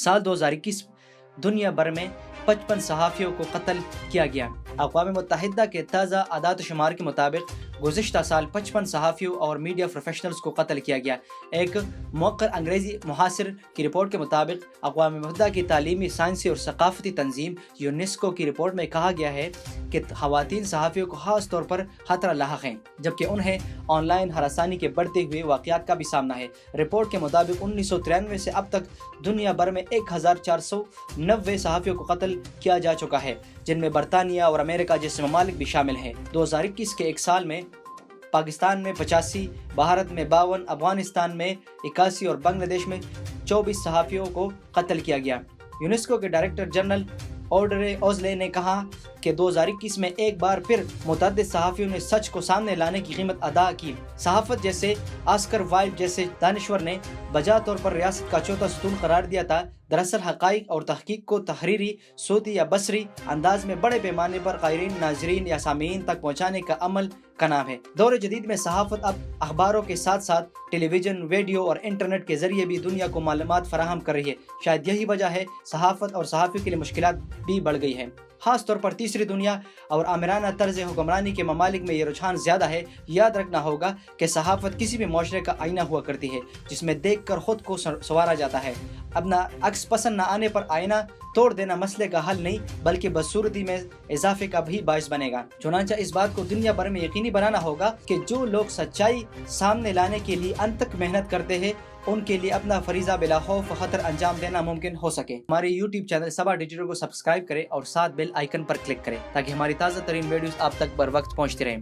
سال 2021 دنیا بھر میں 55 صحافیوں کو قتل کیا گیا۔ اقوام متحدہ کے تازہ اعداد و شمار کے مطابق گزشتہ سال 55 صحافیوں اور میڈیا پروفیشنلز کو قتل کیا گیا۔ ایک موقر انگریزی محاصر کی رپورٹ کے مطابق اقوام متحدہ کی تعلیمی، سائنسی اور ثقافتی تنظیم یونیسکو کی رپورٹ میں کہا گیا ہے کہ خواتین صحافیوں کو خاص طور پر خطرہ لاحق ہیں، جبکہ انہیں آن لائن ہراسانی کے بڑھتے ہوئے واقعات کا بھی سامنا ہے۔ رپورٹ کے مطابق 1993 سے اب تک دنیا بھر میں 1490 صحافیوں کو قتل کیا جا چکا ہے، جن میں برطانیہ اور امریکہ جیسے ممالک بھی شامل ہیں۔ 2021 کے ایک سال میں پاکستان میں 85، بھارت میں 52، افغانستان میں 81 اور بنگلہ دیش میں 24 صحافیوں کو قتل کیا گیا۔ یونیسکو کے ڈائریکٹر جنرل اوڈرے اوزلے نے کہا کہ 2021 میں ایک بار پھر متعدد صحافیوں نے سچ کو سامنے لانے کی قیمت ادا کی۔ صحافت جیسے آسکر وائلڈ جیسے دانشور نے بجا طور پر ریاست کا چوتھا ستون قرار دیا تھا۔ دراصل حقائق اور تحقیق کو تحریری، صوتی یا بصری انداز میں بڑے پیمانے پر قارئین، ناظرین یا سامعین تک پہنچانے کا عمل کا نام ہے۔ دور جدید میں صحافت اب اخباروں کے ساتھ ساتھ ٹیلی ویژن، ویڈیو اور انٹرنیٹ کے ذریعے بھی دنیا کو معلومات فراہم کر رہی ہے۔ شاید یہی وجہ ہے صحافت اور صحافیوں کے لیے مشکلات بھی بڑھ گئی ہیں، خاص طور پر تیسری دنیا اور آمرانہ طرز حکمرانی کے ممالک میں یہ رجحان زیادہ ہے۔ یاد رکھنا ہوگا کہ صحافت کسی بھی معاشرے کا آئینہ ہوا کرتی ہے، جس میں دیکھ کر خود کو سنوارا جاتا ہے۔ اپنا عکس پسند نہ آنے پر آئینہ توڑ دینا مسئلے کا حل نہیں بلکہ بدصورتی میں اضافے کا بھی باعث بنے گا۔ چنانچہ اس بات کو دنیا بھر میں یقینی بنانا ہوگا کہ جو لوگ سچائی سامنے لانے کے لیے انتھک محنت کرتے ہیں، ان کے لیے اپنا فریضہ بلا خوف و خطر انجام دینا ممکن ہو سکے۔ ہمارے یوٹیوب چینل سبا ڈیجیٹل کو سبسکرائب کریں اور ساتھ بیل آئیکن پر کلک کریں تاکہ ہماری تازہ ترین ویڈیوز آپ تک بر وقت پہنچتی رہیں۔